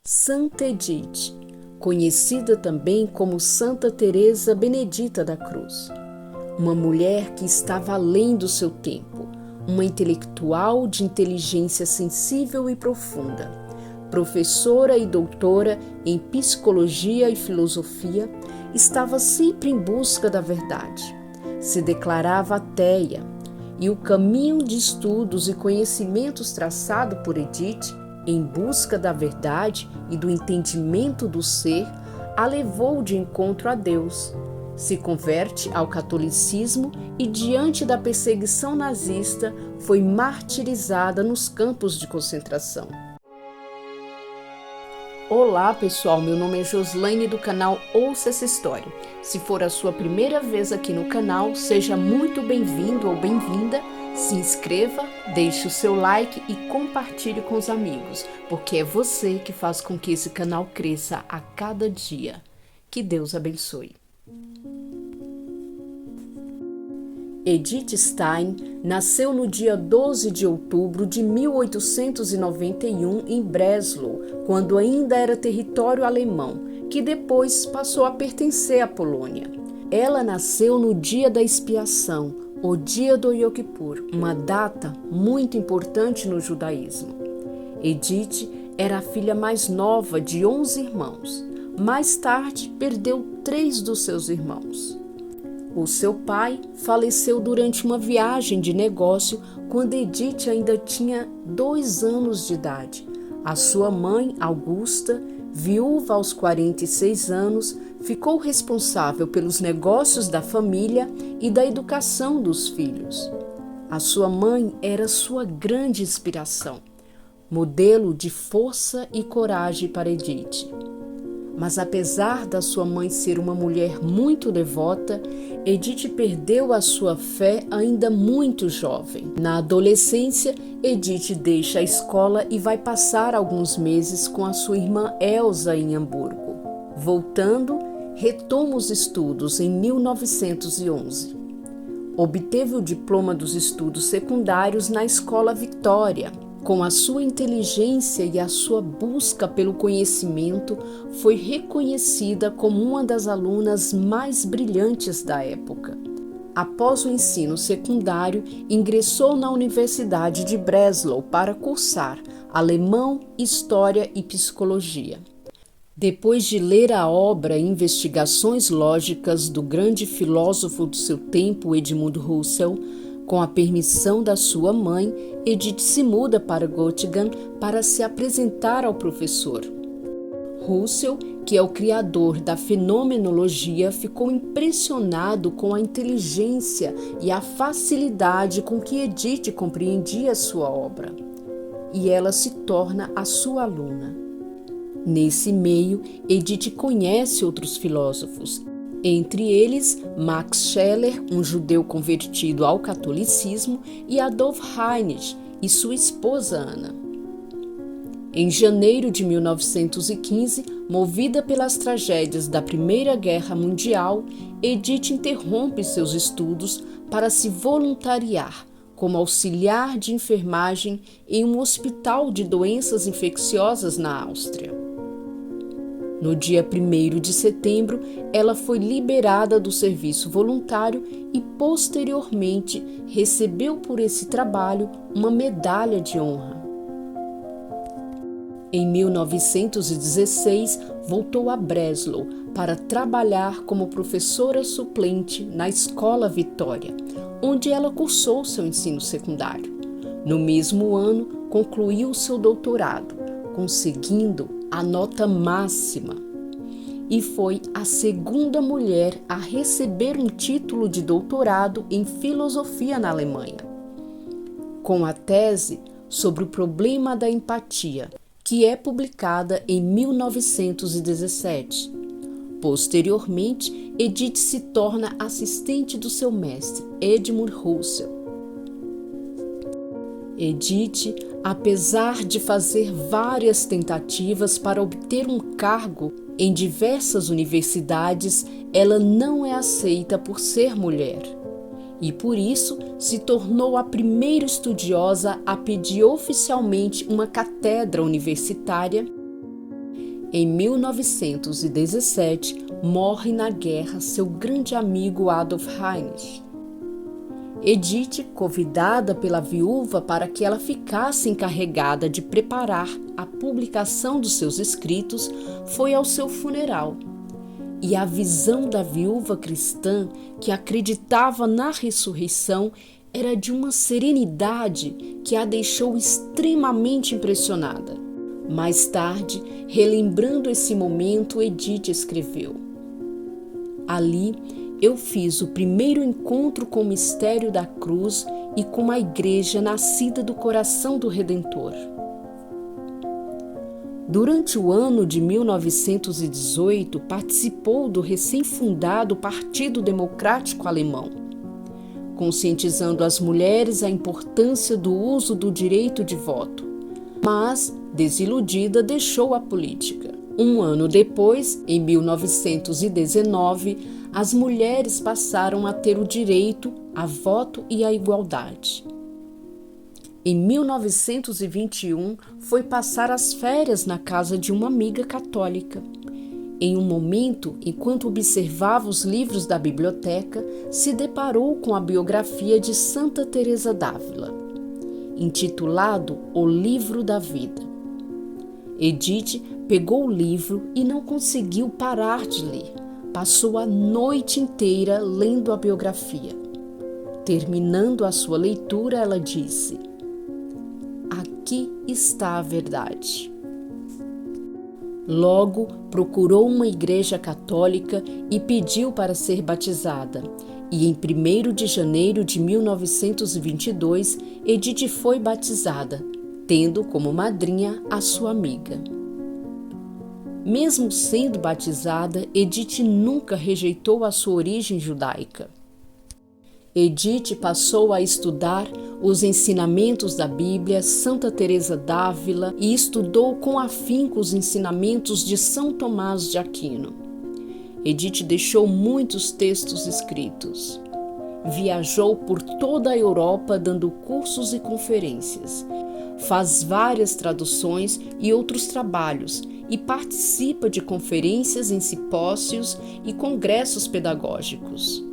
Santa Edith, conhecida também como Santa Teresa Benedita da Cruz. Uma mulher que estava além do seu tempo, uma intelectual de inteligência sensível e profunda, professora e doutora em psicologia e filosofia, estava sempre em busca da verdade. Se declarava ateia, e o caminho de estudos e conhecimentos traçado por Edith em busca da verdade e do entendimento do ser, a levou de encontro a Deus. Se converte ao catolicismo e, diante da perseguição nazista, foi martirizada nos campos de concentração. Olá pessoal, meu nome é Joslaine do canal Ouça Essa História. Se for a sua primeira vez aqui no canal, seja muito bem-vindo ou bem-vinda. Se inscreva, deixe o seu like e compartilhe com os amigos, porque é você que faz com que esse canal cresça a cada dia. Que Deus abençoe. Edith Stein nasceu no dia 12 de outubro de 1891 em Breslau, quando ainda era território alemão, que depois passou a pertencer à Polônia. Ela nasceu no dia da expiação, o dia do Yom Kippur, uma data muito importante no judaísmo. Edith era a filha mais nova de 11 irmãos. Mais tarde, perdeu 3 dos seus irmãos. O seu pai faleceu durante uma viagem de negócio quando Edith ainda tinha 2 anos de idade. A sua mãe, Augusta, viúva aos 46 anos, ficou responsável pelos negócios da família e da educação dos filhos. A sua mãe era sua grande inspiração, modelo de força e coragem para Edith. Mas apesar da sua mãe ser uma mulher muito devota, Edith perdeu a sua fé ainda muito jovem. Na adolescência, Edith deixa a escola e vai passar alguns meses com a sua irmã Elsa em Hamburgo. Voltando, retoma os estudos em 1911. Obteve o diploma dos estudos secundários na Escola Vitória. Com a sua inteligência e a sua busca pelo conhecimento, foi reconhecida como uma das alunas mais brilhantes da época. Após o ensino secundário, ingressou na Universidade de Breslau para cursar alemão, história e psicologia. Depois de ler a obra Investigações Lógicas do grande filósofo do seu tempo, Edmund Husserl, com a permissão da sua mãe, Edith se muda para Göttingen para se apresentar ao professor. Husserl, que é o criador da fenomenologia, ficou impressionado com a inteligência e a facilidade com que Edith compreendia sua obra, e ela se torna a sua aluna. Nesse meio, Edith conhece outros filósofos, entre eles Max Scheler, um judeu convertido ao catolicismo, e Adolf Heinrich e sua esposa Ana. Em janeiro de 1915, movida pelas tragédias da Primeira Guerra Mundial, Edith interrompe seus estudos para se voluntariar como auxiliar de enfermagem em um hospital de doenças infecciosas na Áustria. No dia 1º de setembro, ela foi liberada do serviço voluntário e, posteriormente, recebeu por esse trabalho uma medalha de honra. Em 1916, voltou a Breslau para trabalhar como professora suplente na Escola Vitória, onde ela cursou seu ensino secundário. No mesmo ano, concluiu seu doutorado, conseguindo a nota máxima, e foi a segunda mulher a receber um título de doutorado em filosofia na Alemanha, com a tese sobre o problema da empatia, que é publicada em 1917. Posteriormente, Edith se torna assistente do seu mestre, Edmund Husserl. Edith, apesar de fazer várias tentativas para obter um cargo em diversas universidades, ela não é aceita por ser mulher. E por isso se tornou a primeira estudiosa a pedir oficialmente uma cátedra universitária Em 1917, morre na guerra seu grande amigo Adolf Heinrich. Edith, convidada pela viúva para que ela ficasse encarregada de preparar a publicação dos seus escritos, foi ao seu funeral. E a visão da viúva cristã, que acreditava na ressurreição, era de uma serenidade que a deixou extremamente impressionada. Mais tarde, relembrando esse momento, Edith escreveu: ali eu fiz o primeiro encontro com o mistério da cruz e com a igreja nascida do coração do Redentor. Durante o ano de 1918, participou do recém-fundado Partido Democrático Alemão, conscientizando as mulheres a importância do uso do direito de voto, mas, desiludida, deixou a política. Um ano depois, em 1919, as mulheres passaram a ter o direito a voto e a igualdade. Em 1921, foi passar as férias na casa de uma amiga católica. Em um momento, enquanto observava os livros da biblioteca, se deparou com a biografia de Santa Teresa d'Ávila, intitulado O Livro da Vida. Edith pegou o livro e não conseguiu parar de ler. Passou a noite inteira lendo a biografia. Terminando a sua leitura, ela disse: aqui está a verdade. Logo, procurou uma igreja católica e pediu para ser batizada. E em 1º de janeiro de 1922, Edith foi batizada, tendo como madrinha a sua amiga. Mesmo sendo batizada, Edith nunca rejeitou a sua origem judaica. Edith passou a estudar os ensinamentos da Bíblia, Santa Teresa d'Ávila, e estudou com afinco os ensinamentos de São Tomás de Aquino. Edith deixou muitos textos escritos. Viajou por toda a Europa dando cursos e conferências. Faz várias traduções e outros trabalhos e participa de conferências em simpósios e congressos pedagógicos.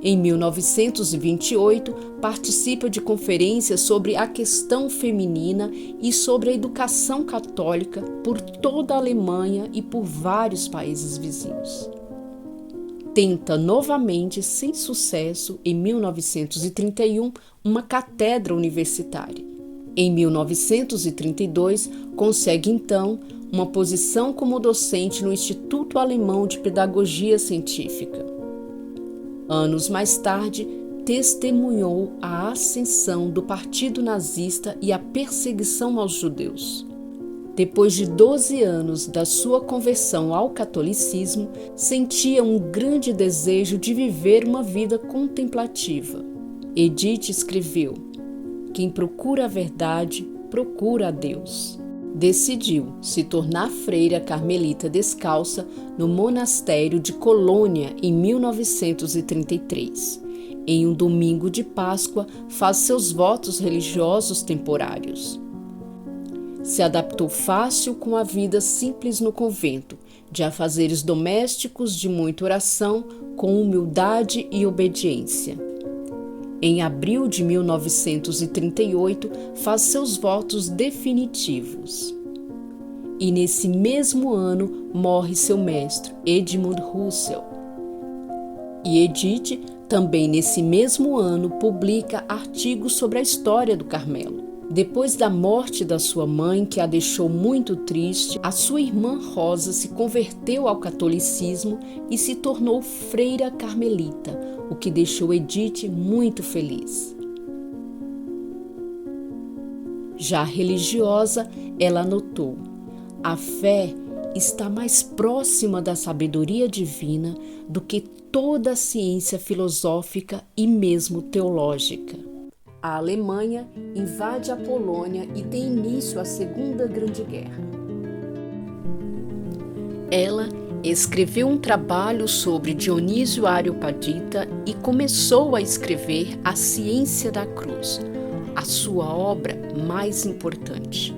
Em 1928, participa de conferências sobre a questão feminina e sobre a educação católica por toda a Alemanha e por vários países vizinhos. Tenta novamente, sem sucesso, em 1931, uma cátedra universitária. Em 1932, consegue então uma posição como docente no Instituto Alemão de Pedagogia Científica. Anos mais tarde, testemunhou a ascensão do Partido Nazista e a perseguição aos judeus. Depois de 12 anos da sua conversão ao catolicismo, sentia um grande desejo de viver uma vida contemplativa. Edith escreveu: quem procura a verdade, procura a Deus. Decidiu se tornar freira carmelita descalça no monastério de Colônia em 1933. Em um domingo de Páscoa, faz seus votos religiosos temporários. Se adaptou fácil com a vida simples no convento, de afazeres domésticos, de muita oração, com humildade e obediência. Em abril de 1938, faz seus votos definitivos. E nesse mesmo ano morre seu mestre, Edmund Husserl. E Edith, também nesse mesmo ano, publica artigos sobre a história do Carmelo. Depois da morte da sua mãe, que a deixou muito triste, a sua irmã Rosa se converteu ao catolicismo e se tornou freira carmelita, o que deixou Edith muito feliz. Já religiosa, ela anotou: a fé está mais próxima da sabedoria divina do que toda a ciência filosófica e mesmo teológica. A Alemanha invade a Polônia e tem início a Segunda Grande Guerra. Ela escreveu um trabalho sobre Dionísio Areopagita e começou a escrever A Ciência da Cruz, a sua obra mais importante.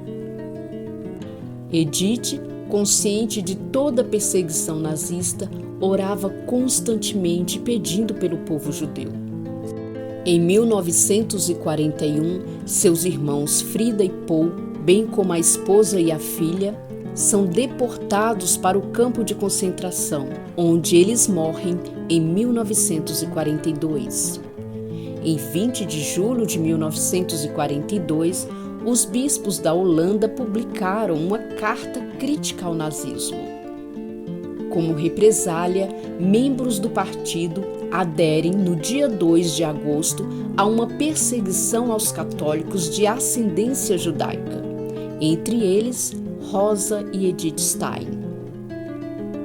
Edith, consciente de toda a perseguição nazista, orava constantemente pedindo pelo povo judeu. Em 1941, seus irmãos Frida e Paul, bem como a esposa e a filha, são deportados para o campo de concentração, onde eles morrem em 1942. Em 20 de julho de 1942, os bispos da Holanda publicaram uma carta crítica ao nazismo. Como represália, membros do partido aderem no dia 2 de agosto a uma perseguição aos católicos de ascendência judaica, entre eles Rosa e Edith Stein.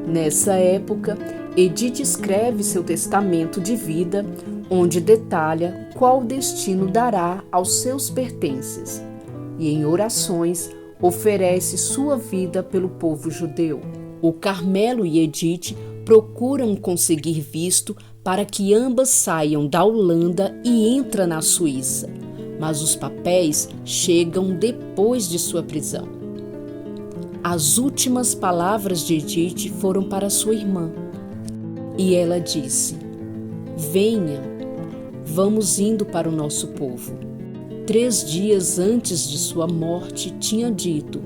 Nessa época, Edith escreve seu testamento de vida, onde detalha qual destino dará aos seus pertences, e em orações oferece sua vida pelo povo judeu. O Carmelo e Edith procuram conseguir visto para que ambas saiam da Holanda e entrem na Suíça, mas os papéis chegam depois de sua prisão. As últimas palavras de Edith foram para sua irmã, e ela disse: "Venha, vamos indo para o nosso povo." 3 dias antes de sua morte, tinha dito: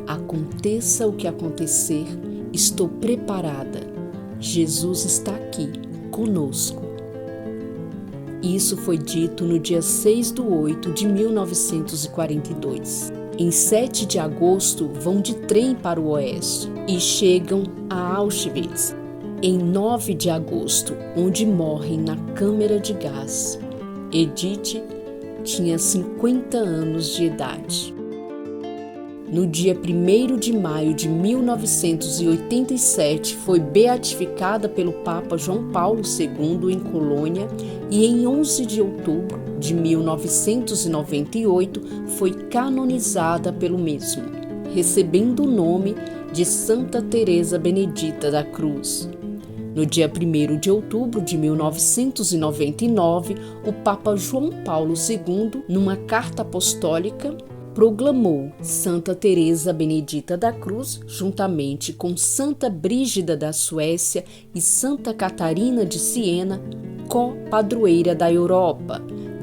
"Aconteça o que acontecer, estou preparada. Jesus está aqui, conosco." Isso foi dito no dia 6/8 de 1942. Em 7 de agosto, vão de trem para o oeste e chegam a Auschwitz, em 9 de agosto, onde morrem na câmara de gás. Edith tinha 50 anos de idade. No dia 1º de maio de 1987, foi beatificada pelo Papa João Paulo II em Colônia e em 11 de outubro de 1998 foi canonizada pelo mesmo, recebendo o nome de Santa Teresa Benedita da Cruz. No dia 1º de outubro de 1999, o Papa João Paulo II, numa carta apostólica, proclamou Santa Teresa Benedita da Cruz, juntamente com Santa Brígida da Suécia e Santa Catarina de Siena, co-padroeira da Europa,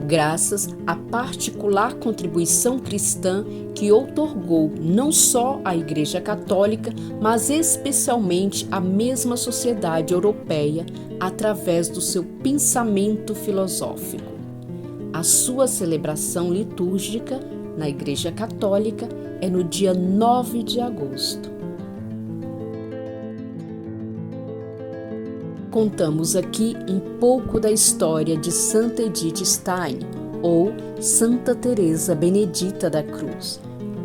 graças à particular contribuição cristã que outorgou não só à Igreja Católica, mas especialmente à mesma sociedade europeia através do seu pensamento filosófico. A sua celebração litúrgica na Igreja Católica é no dia 9 de agosto. Contamos aqui um pouco da história de Santa Edith Stein, ou Santa Teresa Benedita da Cruz.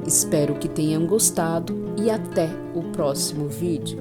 Espero que tenham gostado e até o próximo vídeo.